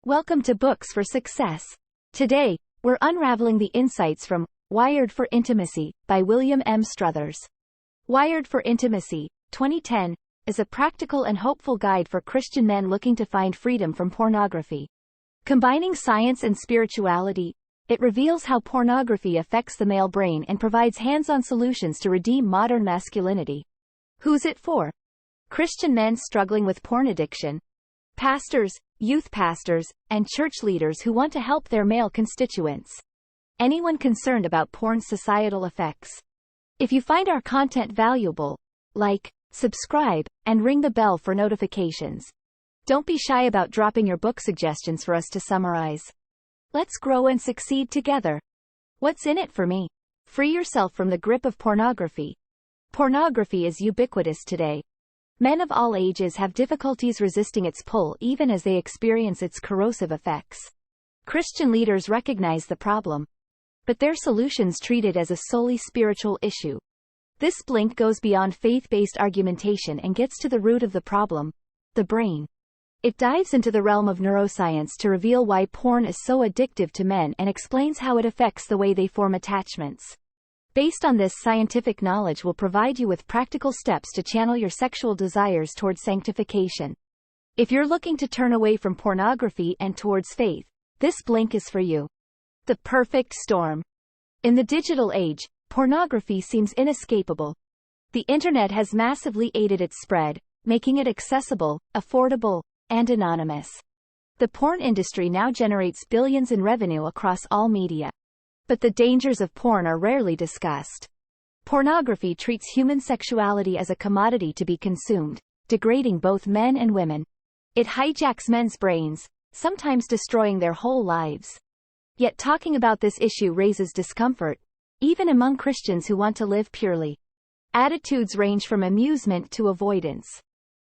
Welcome to Books for Success. Today, we're unraveling the insights from Wired for Intimacy by William M. Struthers. Wired for Intimacy, 2010, is a practical and hopeful guide for Christian men looking to find freedom from pornography. Combining science and spirituality, it reveals how pornography affects the male brain and provides hands-on solutions to redeem modern masculinity. Who's it for? Christian men struggling with porn addiction, pastors, youth pastors, and church leaders who want to help their male constituents. Anyone concerned about porn's societal effects. If you find our content valuable, like, subscribe, and ring the bell for notifications. Don't be shy about dropping your book suggestions for us to summarize. Let's grow and succeed together. What's in it for me? Free yourself from the grip of pornography. Pornography is ubiquitous today. Men of all ages have difficulties resisting its pull even as they experience its corrosive effects. Christian leaders recognize the problem, but their solutions treat it as a solely spiritual issue. This blink goes beyond faith-based argumentation and gets to the root of the problem, the brain. It dives into the realm of neuroscience to reveal why porn is so addictive to men and explains how it affects the way they form attachments. Based on this scientific knowledge will provide you with practical steps to channel your sexual desires towards sanctification. If you're looking to turn away from pornography and towards faith, this blink is for you. The perfect storm. In the digital age, pornography seems inescapable. The internet has massively aided its spread, making it accessible, affordable, and anonymous. The porn industry now generates billions in revenue across all media. But the dangers of porn are rarely discussed. Pornography treats human sexuality as a commodity to be consumed, degrading both men and women. It hijacks men's brains, sometimes destroying their whole lives. Yet talking about this issue raises discomfort, even among Christians who want to live purely. Attitudes range from amusement to avoidance.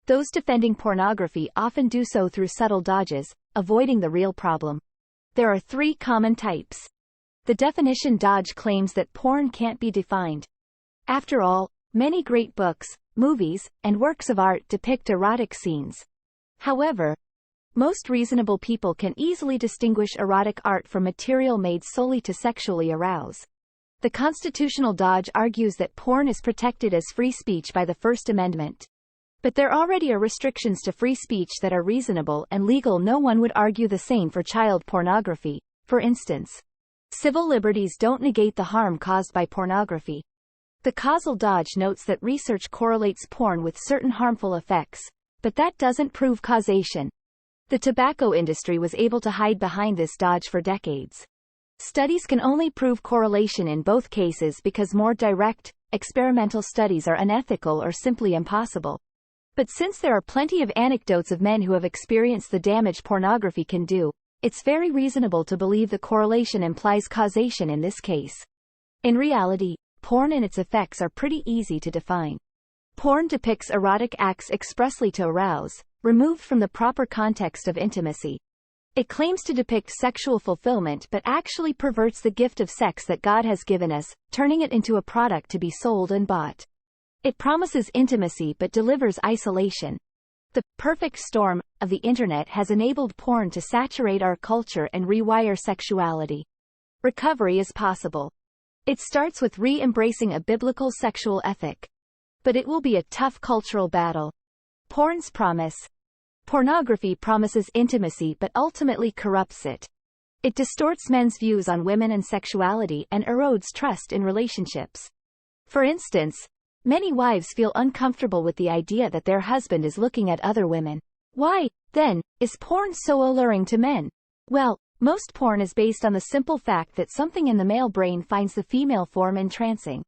Those defending pornography often do so through subtle dodges, avoiding the real problem. There are three common types. The definition dodge claims that porn can't be defined. After all, many great books, movies, and works of art depict erotic scenes. However, most reasonable people can easily distinguish erotic art from material made solely to sexually arouse. The constitutional dodge argues that porn is protected as free speech by the First Amendment. But there already are restrictions to free speech that are reasonable and legal. No one would argue the same for child pornography, for instance. Civil liberties don't negate the harm caused by pornography. The causal dodge notes that research correlates porn with certain harmful effects, but that doesn't prove causation. The tobacco industry was able to hide behind this dodge for decades. Studies can only prove correlation in both cases because more direct, experimental studies are unethical or simply impossible. But since there are plenty of anecdotes of men who have experienced the damage pornography can do, it's very reasonable to believe the correlation implies causation in this case. In reality, porn and its effects are pretty easy to define. Porn depicts erotic acts expressly to arouse, removed from the proper context of intimacy. It claims to depict sexual fulfillment but actually perverts the gift of sex that God has given us, turning it into a product to be sold and bought. It promises intimacy but delivers isolation. The perfect storm of the internet has enabled porn to saturate our culture and rewire sexuality. Recovery is possible. It starts with re-embracing a biblical sexual ethic. But it will be a tough cultural battle. Porn's promise. Pornography promises intimacy but ultimately corrupts it. It distorts men's views on women and sexuality and erodes trust in relationships. For instance, many wives feel uncomfortable with the idea that their husband is looking at other women. Why, then, is porn so alluring to men? Well, most porn is based on the simple fact that something in the male brain finds the female form entrancing.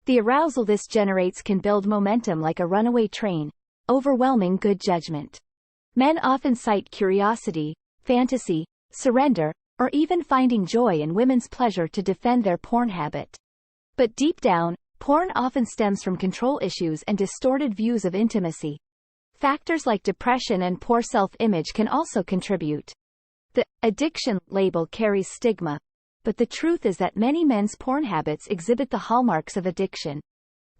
The arousal this generates can build momentum like a runaway train, overwhelming good judgment. Men often cite curiosity, fantasy, surrender, or even finding joy in women's pleasure to defend their porn habit. But deep down, porn often stems from control issues and distorted views of intimacy. Factors like depression and poor self-image can also contribute. The addiction label carries stigma, but the truth is that many men's porn habits exhibit the hallmarks of addiction.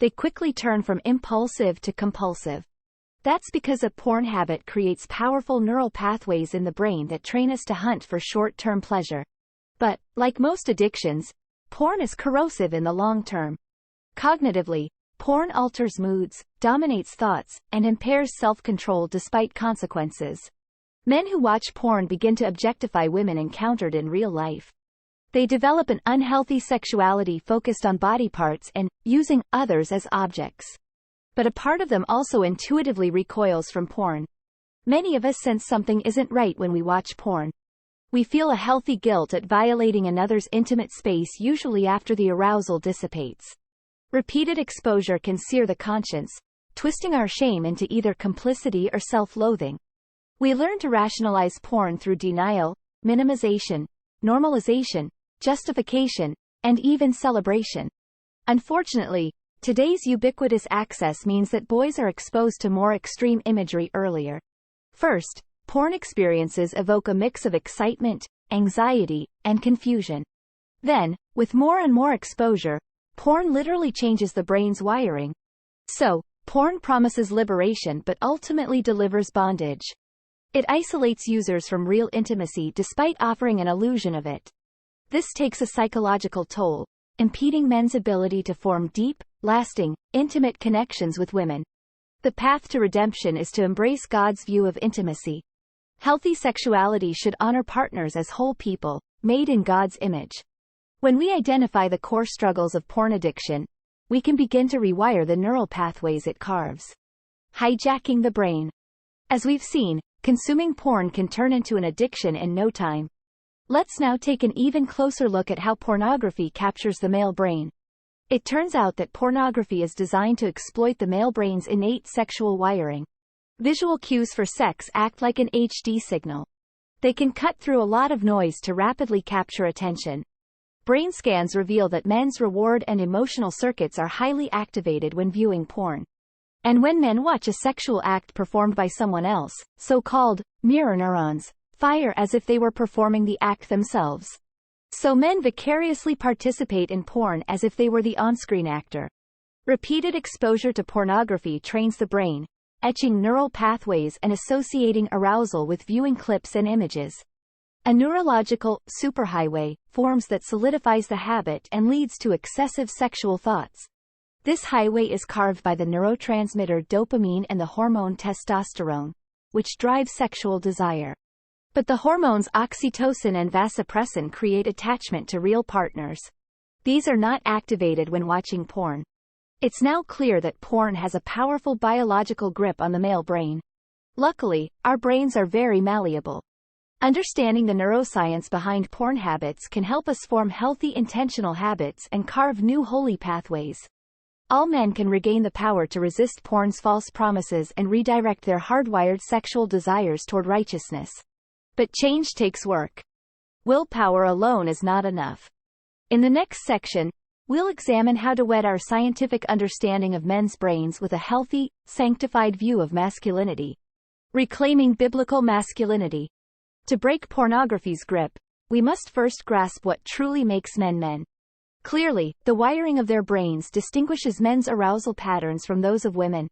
They quickly turn from impulsive to compulsive. That's because a porn habit creates powerful neural pathways in the brain that train us to hunt for short-term pleasure. But, like most addictions, porn is corrosive in the long term. Cognitively, porn alters moods, dominates thoughts, and impairs self-control despite consequences. Men who watch porn begin to objectify women encountered in real life. They develop an unhealthy sexuality focused on body parts and using others as objects. But a part of them also intuitively recoils from porn. Many of us sense something isn't right when we watch porn. We feel a healthy guilt at violating another's intimate space, usually after the arousal dissipates. Repeated exposure can sear the conscience, twisting our shame into either complicity or self-loathing. We learn to rationalize porn through denial, minimization, normalization, justification, and even celebration. Unfortunately, today's ubiquitous access means that boys are exposed to more extreme imagery earlier. First, porn experiences evoke a mix of excitement, anxiety, and confusion. Then, with more and more exposure, porn literally changes the brain's wiring. So, porn promises liberation but ultimately delivers bondage. It isolates users from real intimacy despite offering an illusion of it. This takes a psychological toll, impeding men's ability to form deep, lasting, intimate connections with women. The path to redemption is to embrace God's view of intimacy. Healthy sexuality should honor partners as whole people, made in God's image. When we identify the core struggles of porn addiction, we can begin to rewire the neural pathways it carves. Hijacking the brain. As we've seen, consuming porn can turn into an addiction in no time. Let's now take an even closer look at how pornography captures the male brain. It turns out that pornography is designed to exploit the male brain's innate sexual wiring. Visual cues for sex act like an HD signal. They can cut through a lot of noise to rapidly capture attention. Brain scans reveal that men's reward and emotional circuits are highly activated when viewing porn. And when men watch a sexual act performed by someone else, so-called mirror neurons fire as if they were performing the act themselves. So men vicariously participate in porn as if they were the on-screen actor. Repeated exposure to pornography trains the brain, etching neural pathways and associating arousal with viewing clips and images. A neurological superhighway forms that solidifies the habit and leads to excessive sexual thoughts. This highway is carved by the neurotransmitter dopamine and the hormone testosterone, which drives sexual desire. But the hormones oxytocin and vasopressin create attachment to real partners. These are not activated when watching porn. It's now clear that porn has a powerful biological grip on the male brain. Luckily, our brains are very malleable. Understanding the neuroscience behind porn habits can help us form healthy intentional habits and carve new holy pathways. All men can regain the power to resist porn's false promises and redirect their hardwired sexual desires toward righteousness. But change takes work. Willpower alone is not enough. In the next section, we'll examine how to wed our scientific understanding of men's brains with a healthy, sanctified view of masculinity. Reclaiming biblical masculinity. To break pornography's grip, we must first grasp what truly makes men men. Clearly, the wiring of their brains distinguishes men's arousal patterns from those of women.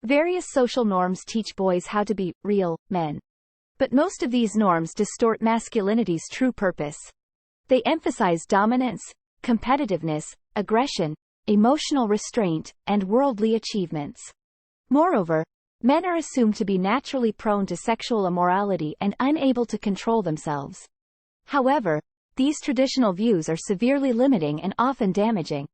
Various social norms teach boys how to be real men. But most of these norms distort masculinity's true purpose. They emphasize dominance, competitiveness, aggression, emotional restraint, and worldly achievements. Moreover, men are assumed to be naturally prone to sexual immorality and unable to control themselves. However, these traditional views are severely limiting and often damaging.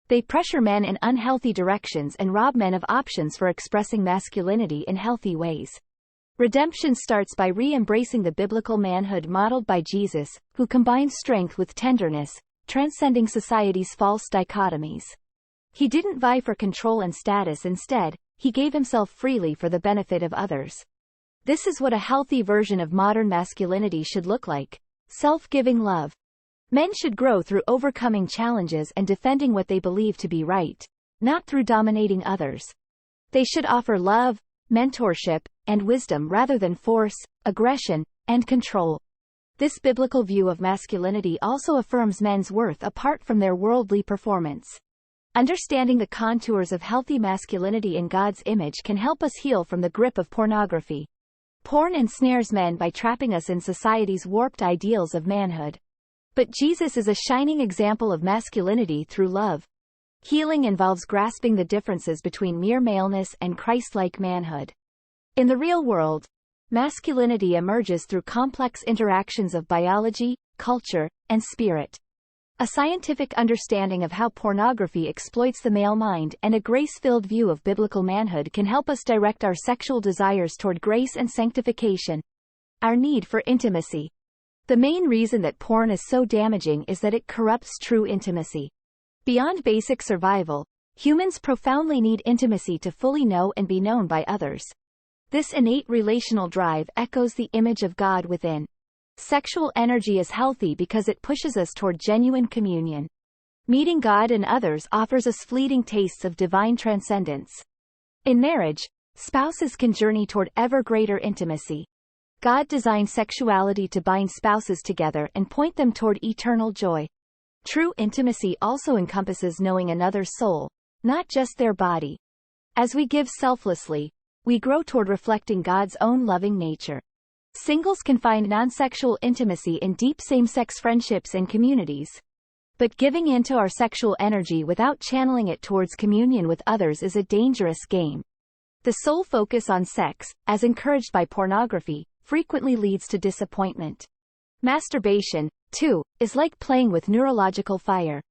They pressure men in unhealthy directions and rob men of options for expressing masculinity in healthy ways. Redemption starts by re-embracing the biblical manhood modeled by Jesus, who combines strength with tenderness, transcending society's false dichotomies. He didn't vie for control and status. Instead, he gave himself freely for the benefit of others. This is what a healthy version of modern masculinity should look like: self-giving love. Men should grow through overcoming challenges and defending what they believe to be right, not through dominating others. They should offer love, mentorship, and wisdom rather than force, aggression, and control. This biblical view of masculinity also affirms men's worth apart from their worldly performance. Understanding the contours of healthy masculinity in God's image can help us heal from the grip of pornography. Porn ensnares men by trapping us in society's warped ideals of manhood. But Jesus is a shining example of masculinity through love. Healing involves grasping the differences between mere maleness and Christ-like manhood. In the real world, masculinity emerges through complex interactions of biology, culture, and spirit. A scientific understanding of how pornography exploits the male mind and a grace-filled view of biblical manhood can help us direct our sexual desires toward grace and sanctification. Our need for intimacy. The main reason that porn is so damaging is that it corrupts true intimacy. Beyond basic survival, humans profoundly need intimacy to fully know and be known by others. This innate relational drive echoes the image of God within. Sexual energy is healthy because it pushes us toward genuine communion. Meeting God and others offers us fleeting tastes of divine transcendence. In marriage, spouses can journey toward ever greater intimacy. God designed sexuality to bind spouses together and point them toward eternal joy. True intimacy also encompasses knowing another's soul, not just their body. As we give selflessly, we grow toward reflecting God's own loving nature. Singles can find non-sexual intimacy in deep same-sex friendships and communities. But giving into our sexual energy without channeling it towards communion with others is a dangerous game. The sole focus on sex, as encouraged by pornography, frequently leads to disappointment. Masturbation, too, is like playing with neurological fire.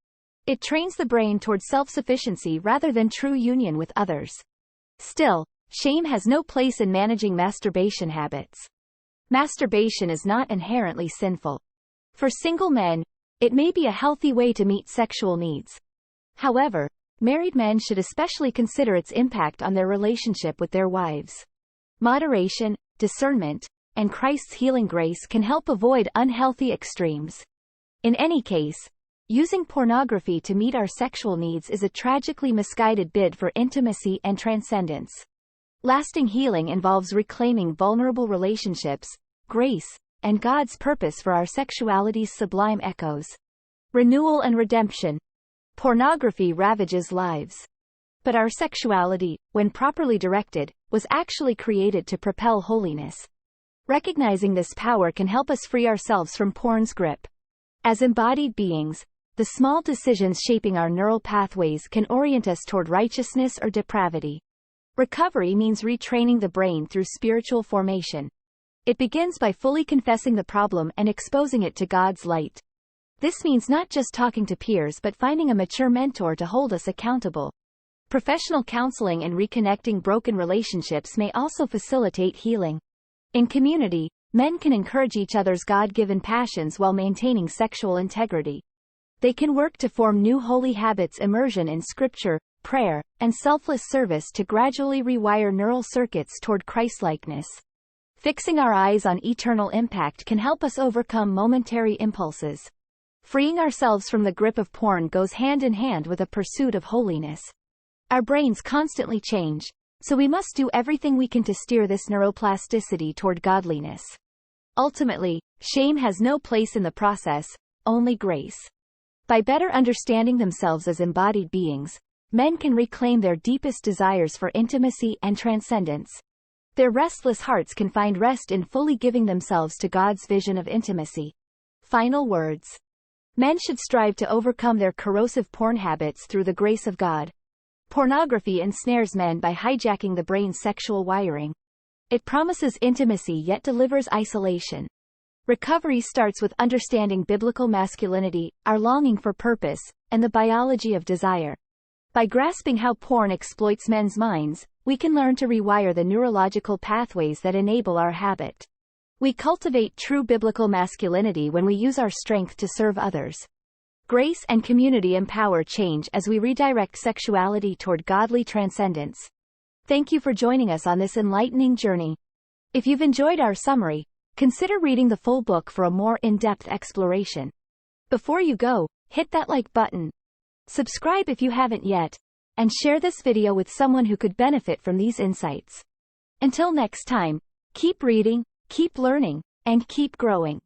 It trains the brain toward self-sufficiency rather than true union with others. Still, shame has no place in managing masturbation habits. Masturbation is not inherently sinful. For single men, it may be a healthy way to meet sexual needs. However, married men should especially consider its impact on their relationship with their wives. Moderation, discernment, and Christ's healing grace can help avoid unhealthy extremes. In any case, using pornography to meet our sexual needs is a tragically misguided bid for intimacy and transcendence. Lasting healing involves reclaiming vulnerable relationships, grace, and God's purpose for our sexuality's sublime echoes. Renewal and redemption. Pornography ravages lives. But our sexuality, when properly directed, was actually created to propel holiness. Recognizing this power can help us free ourselves from porn's grip. As embodied beings, the small decisions shaping our neural pathways can orient us toward righteousness or depravity. Recovery means retraining the brain through spiritual formation. It begins by fully confessing the problem and exposing it to God's light. This means not just talking to peers but finding a mature mentor to hold us accountable. Professional counseling and reconnecting broken relationships may also facilitate healing. In community, men can encourage each other's God-given passions while maintaining sexual integrity. They can work to form new holy habits, immersion in scripture, prayer, and selfless service to gradually rewire neural circuits toward Christlikeness. Fixing our eyes on eternal impact can help us overcome momentary impulses. Freeing ourselves from the grip of porn goes hand in hand with a pursuit of holiness. Our brains constantly change, so we must do everything we can to steer this neuroplasticity toward godliness. Ultimately, shame has no place in the process, only grace. By better understanding themselves as embodied beings, men can reclaim their deepest desires for intimacy and transcendence. Their restless hearts can find rest in fully giving themselves to God's vision of intimacy. Final words. Men should strive to overcome their corrosive porn habits through the grace of God. Pornography ensnares men by hijacking the brain's sexual wiring. It promises intimacy yet delivers isolation. Recovery starts with understanding biblical masculinity, our longing for purpose, and the biology of desire. By grasping how porn exploits men's minds, we can learn to rewire the neurological pathways that enable our habit. We cultivate true biblical masculinity when we use our strength to serve others. Grace and community empower change as we redirect sexuality toward godly transcendence. Thank you for joining us on this enlightening journey. If you've enjoyed our summary, consider reading the full book for a more in-depth exploration. Before you go, hit that like button. Subscribe if you haven't yet, and share this video with someone who could benefit from these insights. Until next time, keep reading, keep learning, and keep growing.